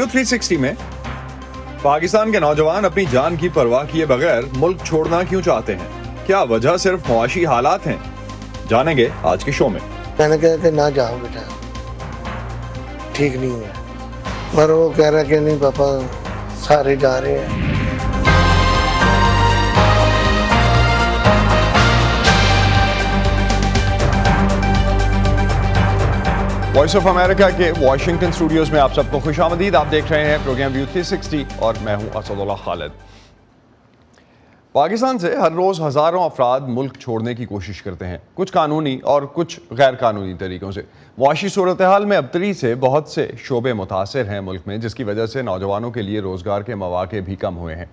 View 360 में पाकिस्तान के नौजवान अपनी जान की परवाह किए बगैर मुल्क छोड़ना क्यों चाहते हैं? क्या वजह सिर्फ मुआशी हालात हैं? जानेंगे आज के शो में। मैंने कहा कि ना जाओ बेटा, ठीक नहीं है, पर वो कह रहा कि नहीं पापा सारे जा रहे हैं। वॉइस ऑफ अमेरिका के वॉशिंगटन स्टूडियोज में आप सबको खुशामदीद। आप देख रहे हैं प्रोग्राम व्यू 360 और मैं हूं असदुल्लाह खालिद। पाकिस्तान से हर रोज़ हज़ारों अफराद मुल्क छोड़ने की कोशिश करते हैं, कुछ कानूनी और कुछ गैर कानूनी तरीक़ों से। मुआशी सूरत हाल में अबतरी से बहुत से शोबे मुतासर हैं मुल्क में, जिसकी वजह से नौजवानों के लिए रोज़गार के मौक़े भी कम हुए हैं।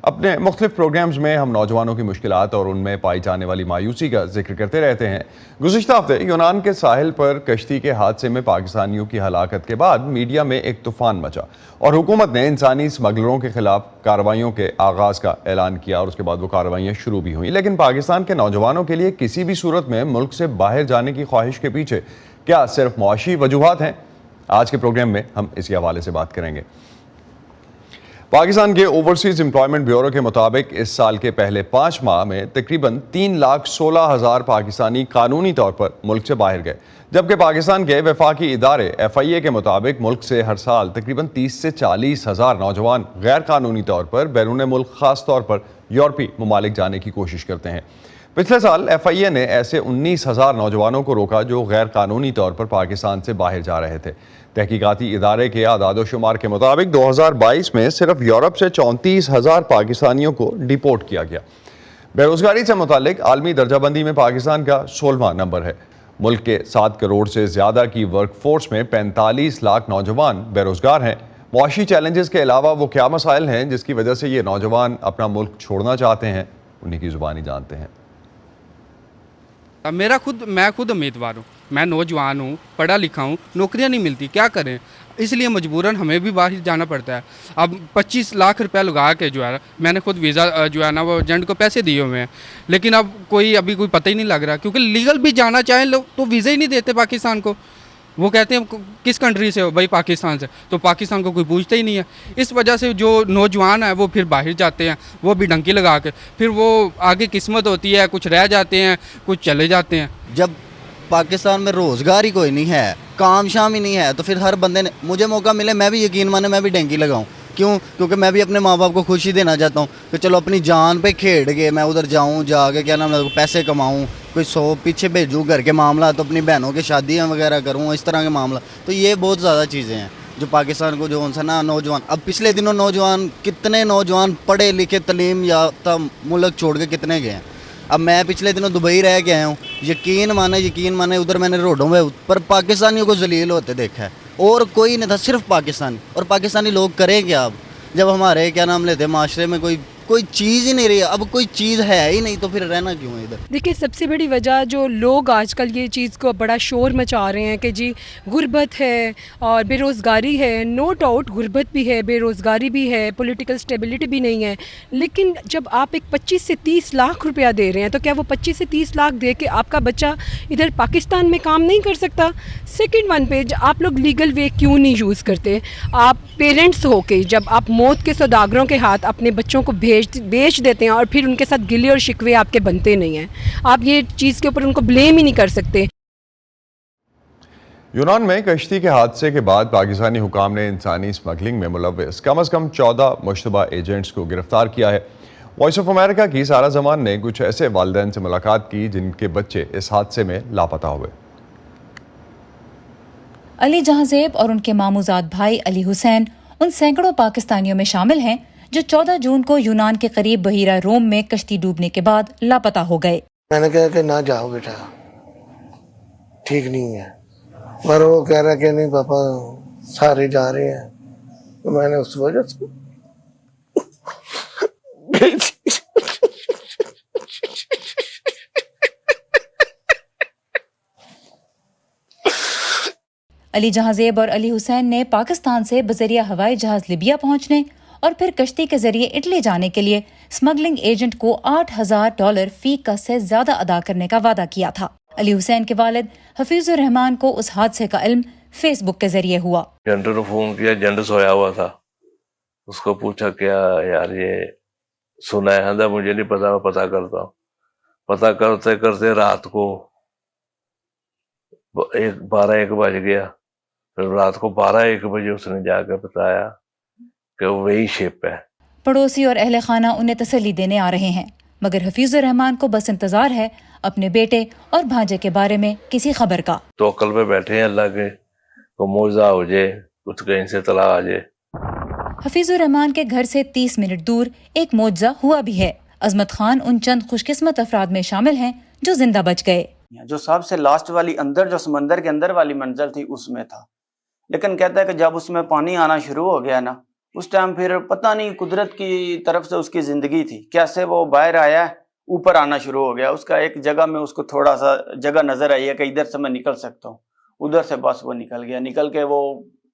अपने मुख्तलिफ प्रोग्राम्स में हम नौजवानों की मुश्किलात और उनमें पाई जाने वाली मायूसी का जिक्र करते रहते हैं। गुज़िश्ता हफ्ते यूनान के साहिल पर कश्ती के हादसे में पाकिस्तानियों की हलाकत के बाद मीडिया में एक तूफ़ान मचा और हुकूमत ने इंसानी स्मगलरों के खिलाफ कार्रवाइयों के आगाज़ का ऐलान किया और उसके बाद वो कार्रवाइयाँ शुरू भी हुई। लेकिन पाकिस्तान के नौजवानों के लिए किसी भी सूरत में मुल्क से बाहर जाने की ख्वाहिश के पीछे क्या सिर्फ मुआशी वजूहात हैं? आज के प्रोग्राम में हम इसी हवाले से बात करेंगे। पाकिस्तान के ओवरसीज एम्प्लॉयमेंट ब्यूरो के मुताबिक इस साल के पहले 5 माह में तकरीबन 3,16,000 पाकिस्तानी कानूनी तौर पर मुल्क से बाहर गए, जबकि पाकिस्तान के वफाकी इदारे FIA के मुताबिक मुल्क से हर साल तकरीबन 30 से 40 हज़ार नौजवान गैर कानूनी तौर पर बैरून मुल्क ख़ास तौर पर यूरोपीय ममालिक जाने की कोशिश करते हैं। पिछले साल FIA ने ऐसे 19,000 नौजवानों को रोका जो गैर कानूनी तौर पर पाकिस्तान से बाहर जा रहे थे। तहकीकाती इदारे के आदाद शुमार के मुताबिक 2022 में सिर्फ यूरोप से 34,000 पाकिस्तानियों को डिपोर्ट किया गया। बेरोजगारी से मुतालिक आलमी दर्जाबंदी में पाकिस्तान का 16वां नंबर है। मुल्क के 7 करोड़ से ज़्यादा की वर्कफोर्स में 45 लाख नौजवान बेरोजगार हैं। मुआशी चैलेंजेस के अलावा वो क्या मसाइल हैं जिसकी वजह से ये नौजवान अपना मुल्क छोड़ना चाहते हैं, उन्हीं की ज़ुबानी जानते हैं। मैं खुद उम्मीदवार हूँ, मैं नौजवान हूँ, पढ़ा लिखा हूँ, नौकरियाँ नहीं मिलती, क्या करें, इसलिए मजबूरन हमें भी बाहर जाना पड़ता है। अब 25 लाख रुपया लगा के जो है मैंने खुद वीज़ा जो है ना वो एजेंट को पैसे दिए हुए हैं, लेकिन अब अभी कोई पता ही नहीं लग रहा, क्योंकि लीगल भी जाना चाहें लोग तो वीज़ा ही नहीं देते पाकिस्तान को। वो कहते हैं किस कंट्री से हो भाई, पाकिस्तान से, तो पाकिस्तान को कोई पूछता ही नहीं है। इस वजह से जो नौजवान है वो फिर बाहर जाते हैं, वो भी डंकी लगा के, फिर वो आगे किस्मत होती है, कुछ रह जाते हैं, कुछ चले जाते हैं। जब पाकिस्तान में रोज़गार ही कोई नहीं है, काम शाम ही नहीं है, तो फिर हर बंदे ने, मुझे मौका मिले मैं भी यकीन माने मैं भी डंकी लगाऊं। क्यों? क्योंकि मैं भी अपने माँ बाप को खुशी देना चाहता हूँ कि चलो अपनी जान पे खेड़ के मैं उधर जाऊँ, जाके क्या नाम है पैसे कमाऊँ, कोई 100 पीछे भेजूँ घर के मामला, तो अपनी बहनों की शादियाँ वगैरह करूँ, इस तरह के मामला। तो ये बहुत ज़्यादा चीज़ें हैं जो पाकिस्तान को जो उनसे ना नौजवान, अब पिछले दिनों नौजवान, कितने नौजवान पढ़े लिखे तलीम याफ्ता मुल्क छोड़ के कितने गए हैं। अब मैं पिछले दिनों दुबई रह के आया हूँ, यकीन माने उधर मैंने रोडों में पर पाकिस्तानियों को जलील होते देखा है, और कोई नहीं था, सिर्फ पाकिस्तानी। और पाकिस्तानी लोग करें क्या अब, जब हमारे क्या नाम लेते माशरे में कोई चीज़ ही नहीं रही, अब कोई चीज़ है ही नहीं, तो फिर रहना क्यों है इधर? देखिए, सबसे बड़ी वजह जो लोग आजकल ये चीज़ को बड़ा शोर मचा रहे हैं कि जी गुर्बत है और बेरोज़गारी है। नो डाउट गुर्बत भी है, बेरोज़गारी भी है, पॉलिटिकल स्टेबिलिटी भी नहीं है, लेकिन जब आप एक 25 से 30 लाख रुपया दे रहे हैं तो क्या वो 25 से 30 लाख दे के आपका बच्चा इधर पाकिस्तान में काम नहीं कर सकता? सेकेंड वन पे आप लोग लीगल वे क्यों नहीं यूज़ करते? आप पेरेंट्स हो के जब आप मौत के सौदागरों के हाथ अपने बच्चों को बेच देते हैं और फिर उनके साथ गिले और शिकवे आपके बनते नहीं हैं, आप ये चीज़ के ऊपर उनको ब्लेम ही नहीं कर सकते। यूनान में कश्ती के हादसे के बाद पाकिस्तानी हुकाम ने इंसानी स्मगलिंग में मुलव्वस कम अज़ कम 14 मुश्तबा एजेंट्स को गिरफ्तार किया है। वॉइस ऑफ अमेरिका की सारा जमान ने कुछ ऐसे वालिदैन से मुलाकात की जिनके बच्चे इस हादसे में लापता हुए। अली जहांजेब और उनके मामूजाद भाई अली हुसैन उन सैकड़ों पाकिस्तानियों में शामिल हैं जो 14 जून को यूनान के करीब बहीरा रोम में कश्ती डूबने के बाद लापता हो गए। मैंने कहा कि ना जाओ बेटा, ठीक नहीं है, पर वो कह रहा कि नहीं पापा सारे जा रहे हैं, तो मैंने उस वजह से अली जहांजेब और अली हुसैन ने पाकिस्तान से बजरिया हवाई जहाज लिबिया पहुंचने और फिर कश्ती के जरिए इटली जाने के लिए स्मगलिंग एजेंट को $8,000 फी का से ज्यादा अदा करने का वादा किया था। अली हुसैन के वालिद हफीजुर रहमान को उस हादसे का इल्म फेसबुक के जरिए हुआ। एजेंट ने फोन किया, एजेंट सोया हुआ था, उसको पूछा क्या यार ये सुना है? कहता मुझे नहीं पता, मैं पता करता हूँ। पता करते करते रात को 12-1 बज गया। फिर रात को 12-1 बजे उसने जाकर बताया कि वही शिप है। पड़ोसी और अहले खाना उन्हें तसल्ली देने आ रहे हैं, मगर हफीजुर रहमान को बस इंतजार है अपने बेटे और भांजे के बारे में किसी खबर का। तो अकल पे बैठे हैं अल्लाह के, को मौजा हो जाए, कुछ कहीं से तला आ जाए। हफीजुर रहमान के घर से 30 मिनट दूर एक मौजा हुआ भी है। अजमत खान उन चंद खुशकिस्मत अफराद में शामिल हैं जो जिंदा बच गए। जो सबसे लास्ट वाली अंदर, जो समंदर के अंदर वाली मंजिल थी उसमें था, लेकिन कहता है कि जब उसमें पानी आना शुरू हो गया ना, उस टाइम फिर पता नहीं कुदरत की तरफ से उसकी जिंदगी थी, कैसे वो बाहर आया, ऊपर आना शुरू हो गया। उसका एक जगह में उसको थोड़ा सा जगह नजर आई है कि इधर से मैं निकल सकता हूँ, उधर से बस वो निकल गया, निकल के वो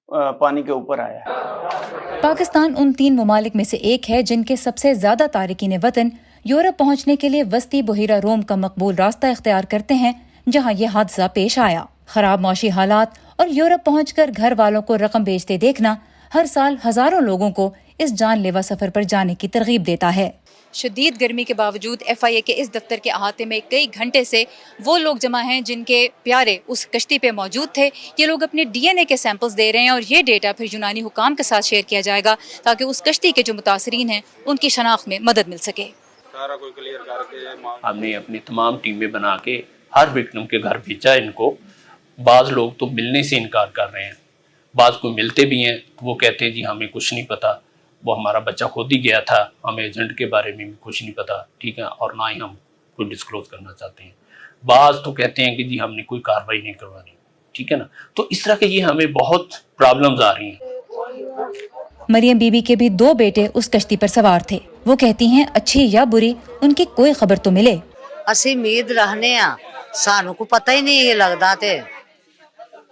पानी के ऊपर आया। पाकिस्तान उन 3 ममालिक में से एक है जिनके सबसे ज्यादा तारिकीन वतन यूरोप पहुंचने के लिए वस्ती बहिरा रोम का मकबूल रास्ता इख्तियार करते हैं, जहां ये हादसा पेश आया। खराब मौशी हालात और यूरोप पहुंचकर घर वालों को रकम बेचते देखना हर साल हजारों लोगों को इस जानलेवा सफर पर जाने की तरगीब देता है। शदीद गर्मी के बावजूद FIA के इस दफ्तर के अहाते में कई घंटे से वो लोग जमा हैं जिनके प्यारे उस कश्ती पे मौजूद थे। ये लोग अपने DNA के सैंपल्स दे रहे हैं और ये डेटा फिर यूनानी हुकाम के साथ शेयर किया जाएगा ताकि उस कश्ती के जो मुतासरीन हैं उनकी शनाख्त में मदद मिल सके। हमने अपनी तमाम टीमें बना के हर विक्टिम के घर भेजा इनको। बाज़ लोग तो मिलने से इनकार कर रहे हैं, बाज़ को मिलते भी हैं तो वो कहते हैं जी हमें कुछ नहीं पता, वो हमारा बच्चा खुद ही गया था, हमें एजेंट के बारे में भी कुछ नहीं पता, ठीक है, और ना ही हम कोई डिस्क्लोज करना चाहते हैं। बाज़ तो कहते हैं कि जी हमने कोई कार्रवाई नहीं करवानी, ठीक है ना। तो इस तरह के ये हमें बहुत प्रॉब्लम्स आ रही हैं। मरियम बीबी के भी 2 बेटे उस कश्ती पर सवार थे। वो कहती हैं अच्छी या बुरी उनकी कोई खबर तो मिले। असी उम्मीद रहने आ, सानू को पता ही नहीं ये लगता ते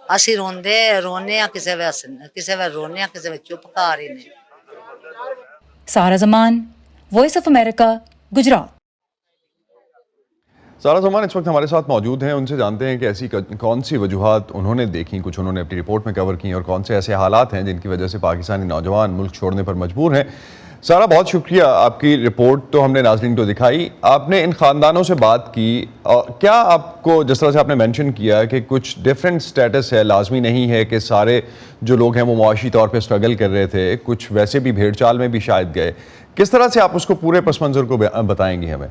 असी रोने आ, किसे वे रोने आ, किसे वे चुप कर रहे ने। सारा Zaman, voice of America, Gujarat. सारा जमान इस वक्त हमारे साथ मौजूद हैं, उनसे जानते हैं कि ऐसी कौन सी वजूहात उन्होंने देखी, कुछ उन्होंने अपनी रिपोर्ट में कवर की, और कौन से ऐसे हालात हैं जिनकी वजह से पाकिस्तानी नौजवान मुल्क छोड़ने पर मजबूर हैं। सारा, बहुत शुक्रिया, आपकी रिपोर्ट तो हमने नाज़रीन को दिखाई, आपने इन ख़ानदानों से बात की, क्या आपको जिस तरह से आपने मेंशन किया कि कुछ डिफरेंट स्टेटस है, लाजमी नहीं है कि सारे जो लोग हैं वो मुआशी तौर पे स्ट्रगल कर रहे थे, कुछ वैसे भी भेड़ चाल में भी शायद गए, किस तरह से आप उसको पूरे पस मंज़र को बताएंगी हमें?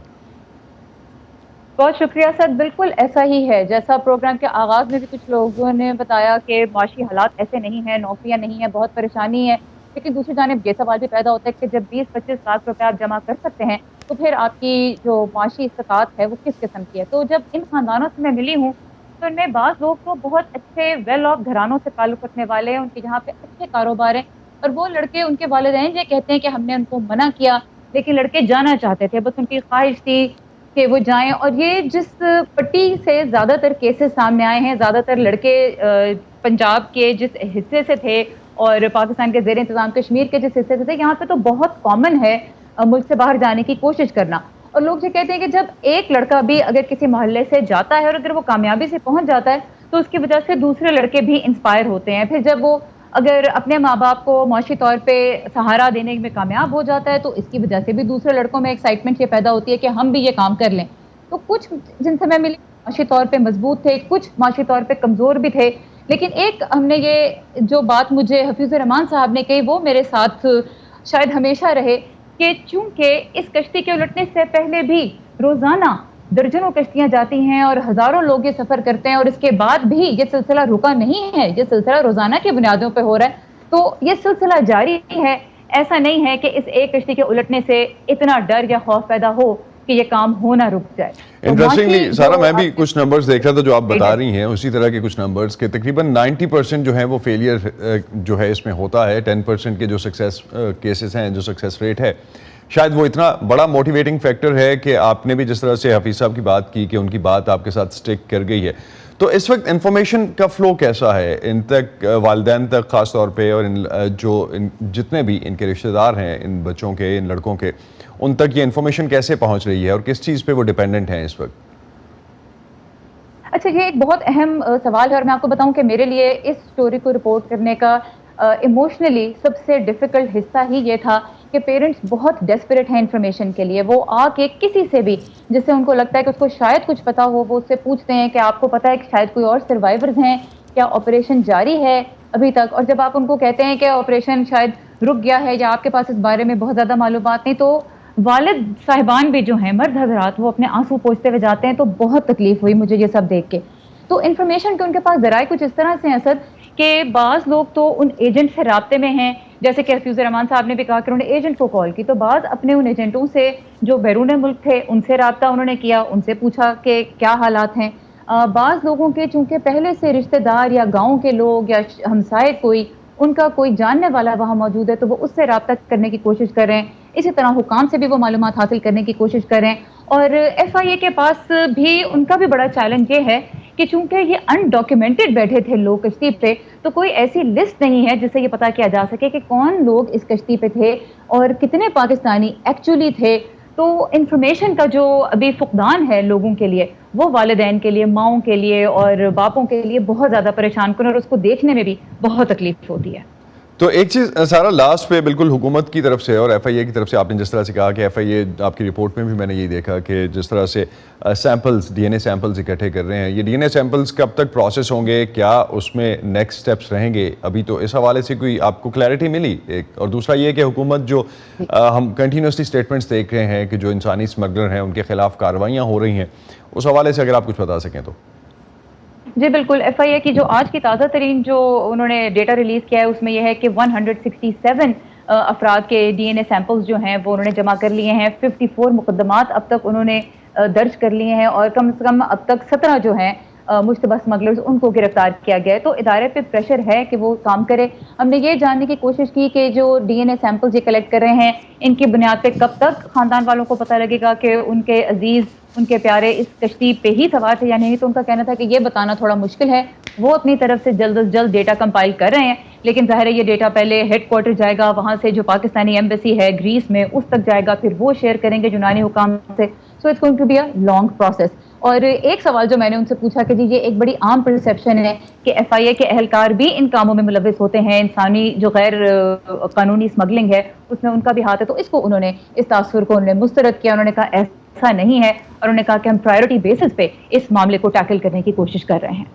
बहुत शुक्रिया सर, बिल्कुल ऐसा ही है जैसा प्रोग्राम के आगाज़ में भी कुछ लोगों ने बताया कि माशी हालात ऐसे नहीं हैं, नौकरियां नहीं हैं, बहुत परेशानी है। लेकिन दूसरी जानिब ये सवाल भी पैदा होता है कि जब 20-25 लाख रुपए आप जमा कर सकते हैं तो फिर आपकी जो माशी इस्तिकात है वो किस किस्म की है। तो जब इन खानदानों से मैं मिली हूँ तो इनमें बाज़ लोग तो बहुत अच्छे वेल ऑफ घरानों से ताल्लुक़ रखने वाले हैं, उनके यहाँ पे अच्छे कारोबार हैं, और वो लड़के, उनके वालिदैन ये कहते हैं कि हमने उनको मना किया लेकिन लड़के जाना चाहते थे, बस उनकी ख्वाहिश थी कि वो जाएं। और ये जिस पट्टी से ज़्यादातर केसेस सामने आए हैं, ज़्यादातर लड़के पंजाब के जिस हिस्से से थे और पाकिस्तान के ज़ेर इंतज़ाम कश्मीर के जिस हिस्से से थे, यहाँ पे तो बहुत कॉमन है मुल्क से बाहर जाने की कोशिश करना। और लोग ये कहते हैं कि जब एक लड़का भी अगर किसी मोहल्ले से जाता है और अगर वो कामयाबी से पहुँच जाता है तो उसकी वजह से दूसरे लड़के भी इंस्पायर होते हैं। फिर जब वो अगर अपने माँ बाप को माशी तौर पे सहारा देने में कामयाब हो जाता है तो इसकी वजह से भी दूसरे लड़कों में एक्साइटमेंट ये पैदा होती है कि हम भी ये काम कर लें। तो कुछ जिनसे मैं मिली माशी तौर पे मजबूत थे, कुछ माशी तौर पे कमज़ोर भी थे, लेकिन एक हमने ये जो बात मुझे हफीज़ुर रहमान साहब ने कही वो मेरे साथ शायद हमेशा रहे कि चूँकि इस कश्ती के उलटने से पहले भी रोज़ाना दर्जनों कश्तियाँ जाती हैं और हज़ारों लोग ये सफ़र करते हैं और इसके बाद भी ये सिलसिला रुका नहीं है, ये सिलसिला रोज़ाना की बुनियादों पर हो रहा है, तो ये सिलसिला जारी है। ऐसा नहीं है कि इस एक कश्ती के उलटने से इतना डर या खौफ पैदा हो कि ये काम होना रुक जाए। इंटरेस्टिंगली सारा, मैं भी कुछ नंबर्स देख रहा था जो आप बता रही हैं, उसी तरह के कुछ नंबर्स के तकरीबन 90% जो है वो फेलियर जो है इसमें होता है। 10% के जो सक्सेस केसेस हैं, जो सक्सेस रेट है, शायद वो इतना बड़ा मोटिवेटिंग फैक्टर है कि आपने भी जिस तरह से हफीज़ साहब की बात की कि उनकी बात आपके साथ स्टिक कर गई है। तो इस वक्त इन्फॉर्मेशन का फ़्लो कैसा है इन तक, वालिदैन तक ख़ास तौर पे, और जितने भी इनके रिश्तेदार हैं, इन बच्चों के, इन लड़कों के, उन तक ये इन्फॉर्मेशन कैसे पहुंच रही है और किस चीज़ पे वो डिपेंडेंट हैं इस वक्त? अच्छा, ये एक बहुत अहम सवाल है और मैं आपको बताऊं कि मेरे लिए इस स्टोरी को रिपोर्ट करने का इमोशनली सबसे डिफ़िकल्ट हिस्सा ही ये था कि पेरेंट्स बहुत डेस्परेट हैं इन्फॉर्मेशन के लिए। वो आके किसी से भी जिससे उनको लगता है कि उसको शायद कुछ पता हो, वो उससे पूछते हैं कि आपको पता है कि शायद कोई और सर्वाइवर्स हैं, क्या ऑपरेशन जारी है अभी तक? और जब आप उनको कहते हैं कि ऑपरेशन शायद रुक गया है या आपके पास इस बारे में बहुत ज़्यादा मालूमात नहीं, तो वालिद साहिबान भी जो हैं, मर्द हज़रात, वो अपने आंसू पोंछते हुए जाते हैं। तो बहुत तकलीफ़ हुई मुझे ये सब देख के। तो इन्फॉर्मेशन के उनके पास ज़राए कुछ इस तरह से हैं सर कि बाज़ लोग तो उन एजेंट से राब्ते में हैं, जैसे कि हफीज़ुर रहमान साहब ने भी कहा कि उन्होंने एजेंट को कॉल की, तो बाज़ अपने उन एजेंटों से जो बैरून मुल्क थे उनसे राब्ता उन्होंने किया, उनसे पूछा कि क्या हालात हैं। बाज़ लोगों के चूँकि पहले से रिश्तेदार या गाँव के लोग या हमसाए उनका कोई जानने वाला वहाँ मौजूद है, तो वो उससे राब्ता करने की कोशिश कर रहे हैं। इसी तरह हुकाम से भी वो मालूमात हासिल करने की कोशिश कर रहे हैं। और FIA के पास भी उनका भी बड़ा चैलेंज ये है कि चूँकि ये अनडॉक्यूमेंटेड बैठे थे लोग कश्ती पे, तो कोई ऐसी लिस्ट नहीं है जिससे ये पता किया जा सके कि कौन लोग इस कश्ती पे थे और कितने पाकिस्तानी एक्चुअली थे। तो इन्फॉर्मेशन का जो अभी फुकदान है लोगों के लिए, वो वालिदैन के लिए, माँओं के लिए और बापों के लिए बहुत ज़्यादा परेशान कुन, और उसको देखने में भी बहुत तकलीफ होती है। तो एक चीज़ सारा लास्ट पे बिल्कुल हुकूमत की तरफ से और FIA की तरफ से आपने जिस तरह से कहा कि FIA, आपकी रिपोर्ट में भी मैंने यही देखा कि जिस तरह से सैंपल्स, DNA सैंपल्स इकट्ठे कर रहे हैं, ये DNA सैंपल्स कब तक प्रोसेस होंगे, क्या उसमें नेक्स्ट स्टेप्स रहेंगे? अभी तो इस हवाले से कोई आपको क्लैरिटी मिली? एक और दूसरा ये कि हुकूमत जो हम कंटिन्यूसली स्टेटमेंट्स देख रहे हैं कि जो इंसानी स्मगलर हैं उनके खिलाफ कार्रवाइयाँ हो रही हैं, उस हवाले से अगर आप कुछ बता सकें तो। जी बिल्कुल, FIA की जो आज की ताज़ा तरीन जो उन्होंने डेटा रिलीज़ किया है उसमें यह है कि 167 अफराद के DNA सैंपल्स जो हैं वो उन्होंने जमा कर लिए हैं। 54 मुकदमात अब तक उन्होंने दर्ज कर लिए हैं और कम से कम अब तक 17 जो हैं मुश्तबा स्मगलर्स, उनको गिरफ्तार किया गया है। तो इदारे पे प्रेशर है कि वो काम करे। हमने ये जानने की कोशिश की कि जो DNA सैंपल्स ये कलेक्ट कर रहे हैं, इनकी बुनियाद पे कब तक ख़ानदान वालों को पता लगेगा कि उनके अजीज़, उनके प्यारे इस कश्ती पे ही सवार थे या नहीं। तो उनका कहना था कि ये बताना थोड़ा मुश्किल है। वो अपनी तरफ से जल्द से जल्द डेटा कंपाइल कर रहे हैं, लेकिन ज़ाहिर है ये डेटा पहले हेडक्वार्टर जाएगा, वहाँ से जो पाकिस्तानी एम्बेसी है ग्रीस में उस तक जाएगा, फिर वो शेयर करेंगे यूनानी हुकाम से। So it's going to be a long process. और एक सवाल जो मैंने उनसे पूछा कि जी ये एक बड़ी आम परसेप्शन है कि FIA के अहलकार भी इन कामों में मुलविस होते हैं, इंसानी जो गैर कानूनी स्मगलिंग है उसमें उनका भी हाथ है, तो इसको उन्होंने, इस तासुर को उन्होंने मुस्तरद किया। उन्होंने कहा ऐसा नहीं है और उन्होंने कहा कि हम प्रायोरिटी बेसिस पे इस मामले को टैकल करने की कोशिश कर रहे हैं।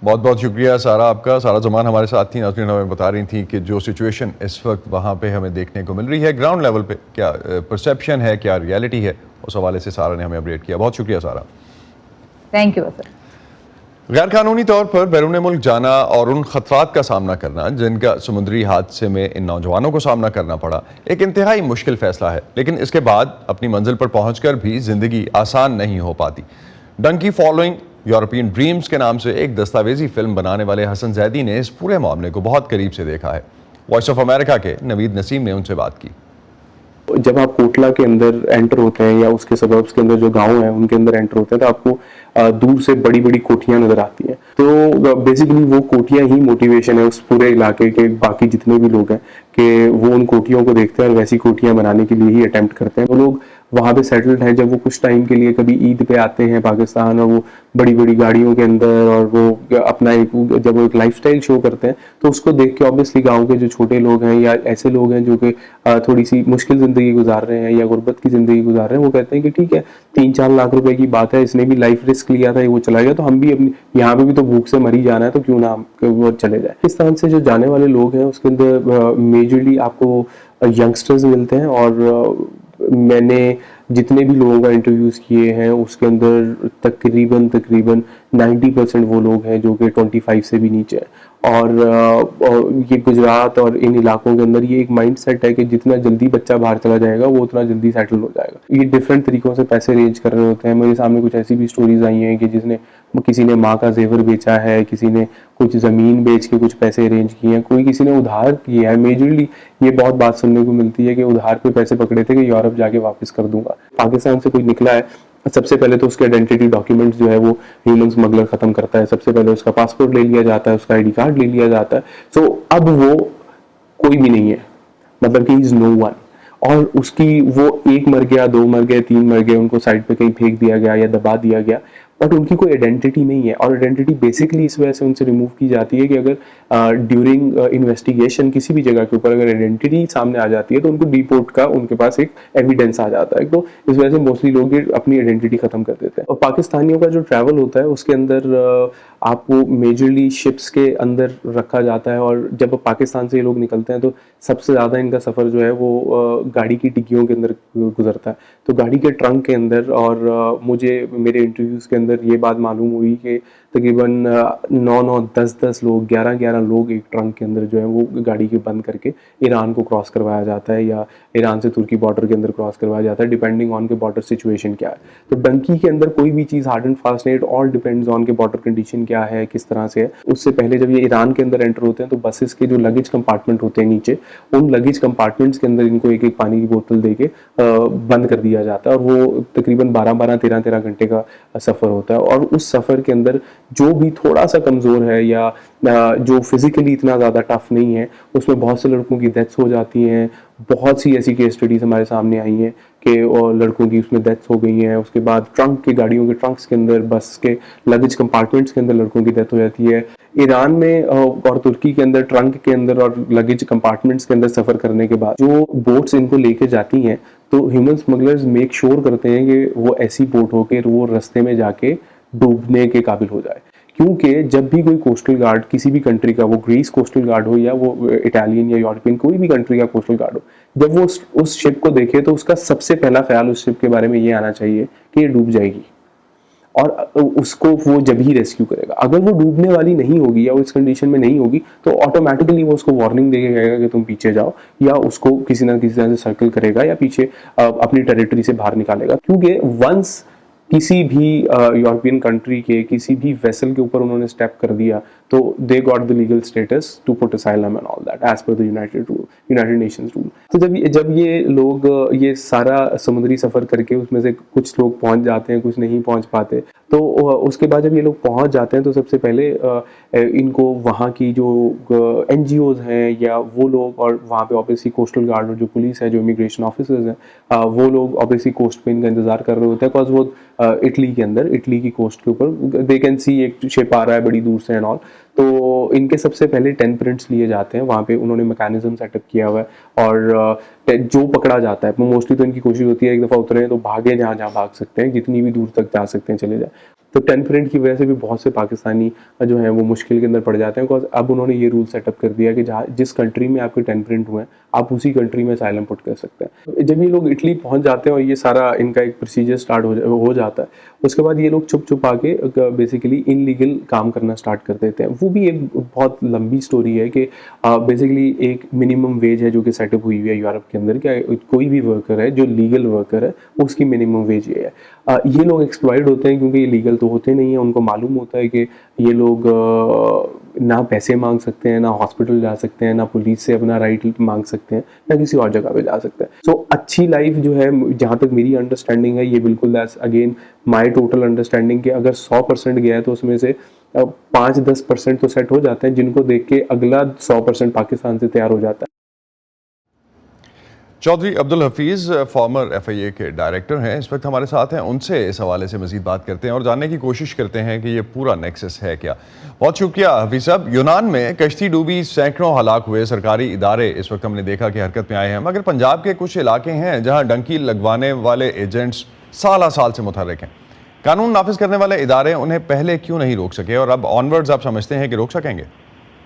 बहुत बहुत शुक्रिया सारा आपका। सारा जमान हमारे साथ थी, नाज़रीन हमें बता रही थी कि जो सिचुएशन इस वक्त वहाँ पे हमें देखने को मिल रही है ग्राउंड लेवल पे, क्या परसेप्शन है, क्या रियलिटी है, उस हवाले से सारा ने हमें अपडेट किया। बहुत शुक्रिया सारा। Thank you sir. गैर कानूनी तौर पर बैरून मुल्क जाना और उन खतरात का सामना करना जिनका समुद्री हादसे में इन नौजवानों को सामना करना पड़ा, एक इंतहाई मुश्किल फैसला है, लेकिन इसके बाद अपनी मंजिल पर पहुंचकर भी ज़िंदगी आसान नहीं हो पाती। डंकी फॉलोइंग यूरोपियन ड्रीम्स के नाम से एक दस्तावेजी फिल्म बनाने वाले हसन जैदी ने इस पूरे मामले को बहुत करीब से देखा है। वॉइस ऑफ अमेरिका के नवीद नसीम ने उनसे बात की। जब आप कोटला के अंदर एंटर होते हैं या उसके सबर्ब्स के अंदर जो गांव हैं उनके अंदर एंटर होते हैं तो आपको दूर से बड़ी बड़ी कोठियां नजर आती हैं। तो बेसिकली वो कोठियां ही मोटिवेशन है उस पूरे इलाके के बाकी जितने भी लोग हैं कि वो उन कोठियों को देखते हैं और वैसी कोठियां बनाने के लिए ही अटेम्प्ट करते हैं। वो लोग वहाँ पे सेटल्ड हैं। जब वो कुछ टाइम के लिए कभी ईद पे आते हैं पाकिस्तान और वो बड़ी बड़ी गाड़ियों के अंदर और वो अपना जब वो एक लाइफस्टाइल शो करते हैं तो उसको देख के ऑब्वियसली गांव के जो छोटे लोग हैं या ऐसे लोग हैं जो कि थोड़ी सी मुश्किल ज़िंदगी गुजार रहे हैं या गुर्बत की ज़िंदगी गुजार रहे हैं, वो कहते हैं कि ठीक है 3-4 लाख रुपए की बात है, इसने भी लाइफ रिस्क लिया था, वो चला गया तो हम भी अपनी यहाँ पे भी तो भूख से मरी जाना है, तो क्यों ना वो चले जाए। पाकिस्तान से जो जाने वाले लोग हैं उसके अंदर मेजरली आपको यंगस्टर्स मिलते हैं और मैंने जितने भी लोगों का इंटरव्यूज़ किए हैं उसके अंदर तकरीबन 90% वो लोग हैं जो कि 25 से भी नीचे हैं। और ये गुजरात और इन इलाकों के अंदर ये एक माइंडसेट है कि जितना जल्दी बच्चा बाहर चला जाएगा वो उतना जल्दी सेटल हो जाएगा। ये डिफरेंट तरीक़ों से पैसे अरेंज कर रहे होते हैं। मेरे सामने कुछ ऐसी भी स्टोरीज आई हैं कि किसी ने माँ का जेवर बेचा है, किसी ने कुछ ज़मीन बेच के कुछ पैसे अरेंज किए हैं, कोई किसी ने उधार किया है। मेजरली ये बहुत बात सुनने को मिलती है कि उधार पे पैसे पकड़े थे कि यूरोप जाके वापस कर दूंगा। पाकिस्तान से कोई निकला है, सबसे पहले तो उसके आइडेंटिटी डॉक्यूमेंट्स जो है वो ह्यूमन स्मगलर खत्म करता है। सबसे पहले उसका पासपोर्ट ले लिया जाता है, उसका ID कार्ड ले लिया जाता है। सो अब वो कोई भी नहीं है, मतलब कि इज नो वन। और उसकी वो 1 मर गया, 2 मर गए, 3 मर गए, उनको साइड पे कहीं फेंक दिया गया या दबा दिया गया, बट उनकी कोई आइडेंटिटी नहीं है। और आइडेंटिटी बेसिकली इस वजह से उनसे रिमूव की जाती है कि अगर ड्यूरिंग इन्वेस्टिगेशन किसी भी जगह के ऊपर अगर आइडेंटिटी सामने आ जाती है तो उनको डिपोर्ट का उनके पास एक एविडेंस आ जाता है। तो इस वजह से मोस्टली लोग ये अपनी आइडेंटिटी खत्म कर देते हैं। और पाकिस्तानियों का जो ट्रैवल होता है उसके अंदर आपको मेजरली शिप्स के अंदर रखा जाता है, और जब पाकिस्तान से ये लोग निकलते हैं तो सबसे ज़्यादा इनका सफ़र जो है वो गाड़ी की डिग्गियों के अंदर गुजरता है, तो गाड़ी के ट्रंक के अंदर। और मुझे मेरे इंटरव्यूज़ के अंदर ये बात मालूम हुई कि तकरीबन 9-9, 10-10 लोग, 11-11 लोग एक ट्रंक के अंदर जो है वो गाड़ी के बंद करके ईरान को क्रॉस करवाया जाता है, या ईरान से तुर्की बॉर्डर के अंदर क्रॉस करवाया जाता है, डिपेंडिंग ऑन के बॉर्डर सिचुएशन क्या है। तो डंकी के अंदर कोई भी चीज़ हार्ड एंड फास्ट नहीं, इट ऑल डिपेंड्स ऑन के बॉर्डर कंडीशन क्या है, किस तरह से है। उससे पहले जब ये ईरान के अंदर एंटर होते हैं तो बसेस के जो लगेज कंपार्टमेंट होते हैं नीचे, उन लगेज कंपार्टमेंट्स के अंदर इनको एक एक पानी की बोतल देके बंद कर दिया जाता है, और वो तकरीबन 12-12, 13-13 घंटे का सफ़र होता है। और उस सफ़र के अंदर जो भी थोड़ा सा कमज़ोर है या जो फिज़िकली इतना ज़्यादा टफ नहीं है, उसमें बहुत से लड़कों की डेथ्स हो जाती हैं। बहुत सी ऐसी केस स्टडीज़ हमारे सामने आई हैं कि लड़कों की उसमें डेथ्स हो गई हैं। उसके बाद ट्रंक के, गाड़ियों के ट्रंक्स के अंदर, बस के लगेज कंपार्टमेंट्स के अंदर लड़कों की डेथ हो जाती है। ईरान में और तुर्की के अंदर ट्रंक के अंदर और लगेज कंपार्टमेंट्स के अंदर सफ़र करने के बाद जो बोट्स इनको लेके जाती हैं, तो ह्यूमन स्मगलर्स मेक श्योर करते हैं कि वो ऐसी बोट हो कि वो रास्ते में जाके डूबने के काबिल हो जाए। क्योंकि जब भी कोई कोस्टल गार्ड किसी भी कंट्री का, वो ग्रीस कोस्टल गार्ड हो या वो इटालियन या यूरोपियन कोई भी कंट्री का कोस्टल गार्ड हो, जब वो उस शिप को देखे तो उसका सबसे पहला ख्याल उस शिप के बारे में ये आना चाहिए कि ये डूब जाएगी, और उसको वो जब ही रेस्क्यू करेगा। अगर वो डूबने वाली नहीं होगी या वो इस कंडीशन में नहीं होगी तो ऑटोमेटिकली वो उसको वार्निंग देके कहेगा कि तुम पीछे जाओ, या उसको किसी ना किसी तरह से सर्कल करेगा या पीछे अपनी टेरिटरी से बाहर निकालेगा। क्योंकि वंस किसी भी यूरोपियन कंट्री के किसी भी वेसल के ऊपर उन्होंने स्टेप कर दिया तो they got the legal status to put asylum and all that as per the United Nations rule. तो जब ये लोग ये सारा समुद्री सफ़र करके उसमें से कुछ लोग पहुंच जाते हैं, कुछ नहीं पहुंच पाते, तो उसके बाद जब ये लोग पहुंच जाते हैं तो सबसे पहले इनको वहाँ की जो NGOs हैं या वो लोग, और वहाँ पे ऑब्वियसली कोस्टल गार्ड और जो पुलिस है, जो इमिग्रेशन ऑफिसर्स हैं, वो लोग ऑब्वियसली कोस्ट पे इनका इंतज़ार कर रहे होते हैं। बिकॉज वो इटली के अंदर, इटली की कोस्ट के ऊपर दे कैन सी एक शिप आ रहा है बड़ी दूर से एंड ऑल, तो इनके सबसे पहले 10 प्रिंट्स लिए जाते हैं। वहाँ पे उन्होंने मैकेनिज्म सेटअप किया हुआ है, और जो पकड़ा जाता है मोस्टली तो इनकी कोशिश होती है एक दफ़ा उतरे तो भागे जहाँ भाग सकते हैं, जितनी भी दूर तक जा सकते हैं चले जाए। तो 10 प्रिंट की वजह से भी बहुत से पाकिस्तानी जो हैं वो मुश्किल के अंदर पड़ जाते हैं, बिकॉज अब उन्होंने ये रूल सेटअप कर दिया कि जहाँ जिस कंट्री में आपके 10 प्रिंट हुए हैं आप उसी कंट्री में असाइलम पुट कर सकते हैं। जब ये लोग इटली पहुँच जाते हैं और ये सारा इनका एक प्रोसीजर स्टार्ट हो जाता है, उसके बाद ये लोग छुप आके बेसिकली इनलीगल काम करना स्टार्ट कर देते हैं। वो भी एक बहुत लंबी स्टोरी है कि बेसिकली एक मिनिमम वेज है जो कि सेटअप हुई हुई है यूरोप के अंदर, क्या कोई भी वर्कर है जो लीगल वर्कर है उसकी मिनिमम वेज ये है। ये लोग एक्सप्लॉइट होते हैं क्योंकि ये लीगल तो होते नहीं हैं, उनको मालूम होता है कि ये लोग ना पैसे मांग सकते हैं, ना हॉस्पिटल जा सकते हैं, ना पुलिस से अपना राइट मांग सकते हैं, ना किसी और जगह पे जा सकते हैं। सो अच्छी लाइफ जो है, जहाँ तक मेरी अंडरस्टैंडिंग है, ये बिल्कुल that's again my total understanding कि अगर 100% गया है तो उसमें से 5-10% तो सेट हो जाते हैं, जिनको देख के अगला 100% पाकिस्तान से तैयार हो जाता है। चौधरी अब्दुल हफीज़ फॉर्मर FIA के डायरेक्टर हैं, इस वक्त हमारे साथ हैं। उनसे इस हवाले से मज़ीद बात करते हैं और जानने की कोशिश करते हैं कि ये पूरा नेक्सस है क्या। बहुत शुक्रिया हफीज़ साहब। यूनान में कश्ती डूबी, सैकड़ों हलाक हुए, सरकारी इदारे इस वक्त हमने देखा कि हरकत में आए हैं, मगर पंजाब के कुछ इलाके हैं जहाँ डंकी लगवाने वाले एजेंट्स साल से मुतहर्रिक हैं। कानून नाफिज करने वाले इदारे उन्हें पहले क्यों नहीं रोक सके, और अब ऑनवर्ड्स आप समझते हैं कि रोक सकेंगे?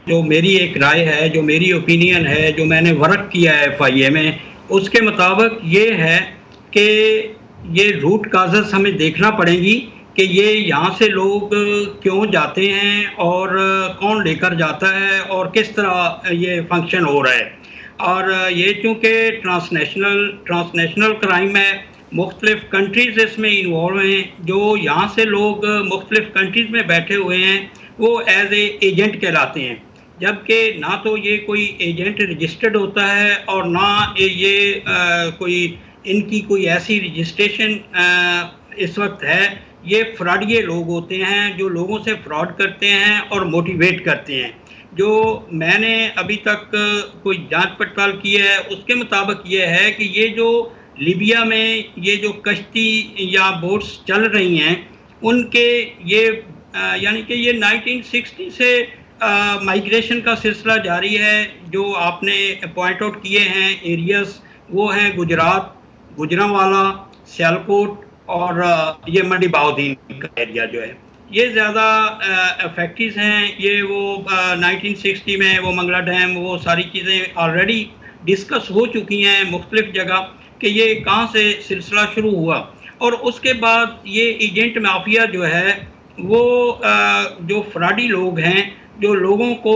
जो मेरी एक राय है, जो मेरी ओपिनियन है, जो मैंने वर्क किया है FIA में, उसके मुताबिक ये है कि ये रूट काजेस हमें देखना पड़ेंगी कि ये यहाँ से लोग क्यों जाते हैं और कौन लेकर जाता है और किस तरह ये फंक्शन हो रहा है। और ये चूँकि ट्रांसनेशनल क्राइम है, मुख्तलिफ कंट्रीज़ इसमें इन्वॉल्व हैं, जो यहाँ से लोग मुख्तलिफ कंट्रीज़ में बैठे हुए हैं वो एज ए एजेंट कहलाते हैं, जबकि ना तो ये कोई एजेंट रजिस्टर्ड होता है और ना ये कोई इनकी कोई ऐसी रजिस्ट्रेशन इस वक्त है। ये फ्रॉडिये लोग होते हैं जो लोगों से फ्रॉड करते हैं और मोटिवेट करते हैं। जो मैंने अभी तक कोई जांच पड़ताल की है उसके मुताबिक ये है कि ये जो लीबिया में ये जो कश्ती या बोट्स चल रही हैं उनके ये यानी कि ये 1960 से माइग्रेशन का सिलसिला जारी है। जो आपने पॉइंट आउट किए हैं एरियाज, वो हैं गुजरात, गुजरांवाला, सियालकोट और ये मंडी बाउद्दीन का एरिया जो है, ये ज़्यादा अफेक्टेड हैं। ये वो 1960 में वो मंगला डैम, वो सारी चीज़ें ऑलरेडी डिस्कस हो चुकी हैं मुख्तलिफ जगह कि ये कहाँ से सिलसिला शुरू हुआ। और उसके बाद ये एजेंट माफिया जो है वो जो फ्रॉडी लोग हैं, जो लोगों को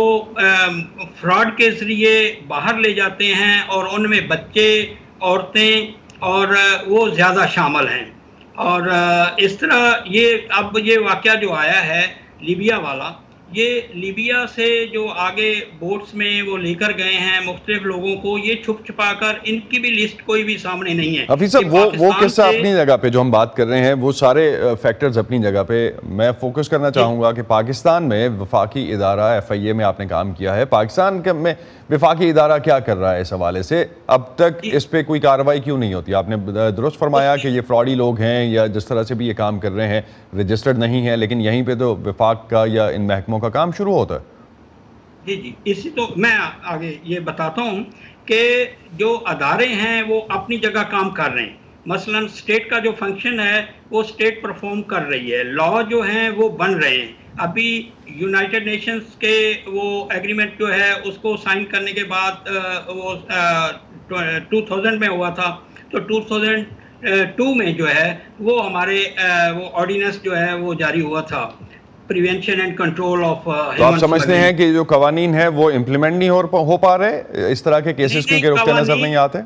फ्रॉड के ज़रिए बाहर ले जाते हैं और उनमें बच्चे, औरतें और वो ज़्यादा शामिल हैं। और इस तरह ये अब ये वाक़या जो आया है लीबिया वाला, ये लीबिया से जो आगे बोट्स में वो लेकर गए हैं मुख्तलिफ लोगों को, ये छुप छुपा कर, इनकी भी लिस्ट कोई भी सामने नहीं है। हफीज साहब, वो किस्सा अपनी जगह पे जो हम बात कर रहे हैं, वो सारे फैक्टर्स अपनी जगह पे। मैं फोकस करना चाहूँगा कि पाकिस्तान में वफाकी इदारा FIA में आपने काम किया है, पाकिस्तान में वफाकी इदारा क्या कर रहा है इस हवाले से? अब तक इस पर कोई कार्रवाई क्यों नहीं होती? आपने दुरुस्त फरमाया कि ये फ्रॉडी लोग हैं या जिस तरह से भी ये काम कर रहे हैं रजिस्टर्ड नहीं है, लेकिन यहीं पे तो वफाक का या इन महकमों का काम शुरू होता है। जी जी, इसी तो मैं आगे ये बताता हूँ कि जो अदारे हैं वो अपनी जगह काम कर रहे हैं। मसलन स्टेट का जो फंक्शन है वो स्टेट परफॉर्म कर रही है, लॉ जो हैं वो बन रहे हैं। अभी यूनाइटेड नेशंस के वो एग्रीमेंट जो है उसको साइन करने के बाद वो 2000 में हुआ था, तो 2002 में जो है वो हमारे वो ऑर्डिनेंस जो है वो जारी हुआ था, प्रिवेंशन एंड कंट्रोल ऑफ। तो आप समझते हैं कि जो कवानीन है वो इम्प्लीमेंट नहीं हो पा रहे, इस तरह के केसेस क्योंकि रुकते नजर नहीं आते?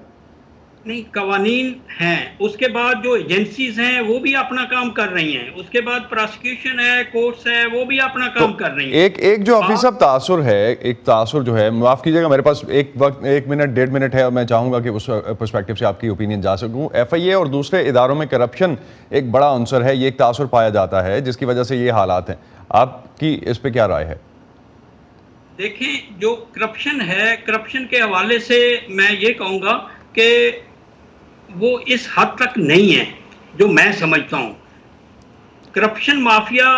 नहीं, कवानीन हैं, उसके बाद जो एजेंसीज हैं वो भी अपना काम कर रही हैं, उसके बाद प्रोसिक्यूशन है, कोर्ट्स है, वो भी अपना काम कर रही हैं। एक जो हफीज साहब तासुर है, एक तासुर जो है, माफ़ कीजिएगा मेरे पास एक मिनट 1.5 मिनट है और मैं चाहूँगा कि उस पर्सपेक्टिव से आपकी ओपिनियन जा सकूँ। FIA और दूसरे इदारों में करप्शन एक बड़ा अंसर है, ये एक तासुर पाया जाता है जिसकी वजह से ये हालात हैं। आपकी इस पर क्या राय है? देखें, जो करप्शन है, करप्शन के हवाले से मैं ये कहूँगा कि वो इस हद तक नहीं है जो मैं समझता हूँ। करप्शन माफिया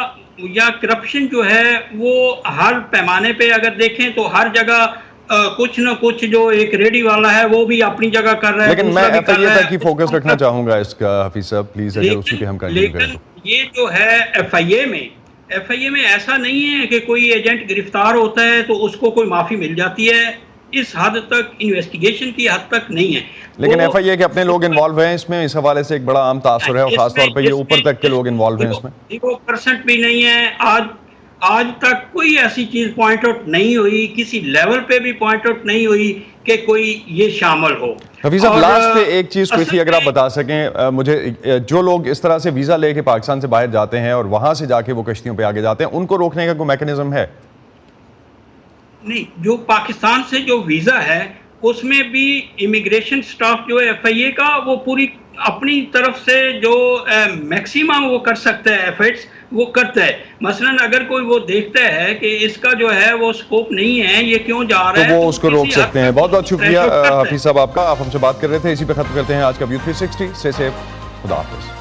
या करप्शन जो है वो हर पैमाने पे अगर देखें तो हर जगह कुछ न कुछ, जो एक रेडी वाला है वो भी अपनी जगह कर रहा है, लेकिन मैं FIA तक ही फोकस रखना चाहूँगा इसका हफीज साहब, प्लीज अगर उसी पे हम कंटिन्यू करें। लेकिन ये जो है FIA में ऐसा नहीं है कि कोई एजेंट गिरफ्तार होता है तो उसको कोई माफी मिल जाती है, इस हद तक इन्वेस्टिगेशन की हद तक नहीं है। लेकिन FIA के अपने लोग इन्वॉल्व हैं इसमें, इस हवाले से एक बड़ा आम तासुर है और खासतौर पे ये ऊपर तक के लोग इन्वॉल्व हैं इसमें। 0% भी नहीं है। आज तक कोई ऐसी चीज पॉइंट आउट नहीं हुई, किसी लेवल पे भी पॉइंट आउट नहीं हुई कि कोई ये शामिल हो। हफीज साहब, लास्ट पे एक चीज कोई थी अगर आप बता सकें मुझे, जो लोग इस तरह से वीजा लेके पाकिस्तान से बाहर जाते हैं और वहां से जाके वो कश्तियों पे आगे जाते हैं, उनको रोकने का कोई मैकेनिज्म है? नहीं, जो पाकिस्तान से जो वीजा है उसमें भी इमिग्रेशन स्टाफ जो है FIA का, वो पूरी अपनी तरफ से जो मैक्सिमम वो कर सकता है, एफर्ट्स वो करता है। मसलन अगर कोई वो देखता है कि इसका जो है वो स्कोप नहीं है, ये क्यों जा रहा है, तो वो उसको रोक सकते हैं। बहुत बहुत शुक्रिया हफीज साहब आपका, आप हमसे बात कर रहे थे। इसी पे खत्म करते हैं आज का व्यू 360 से। खुदा हाफिज।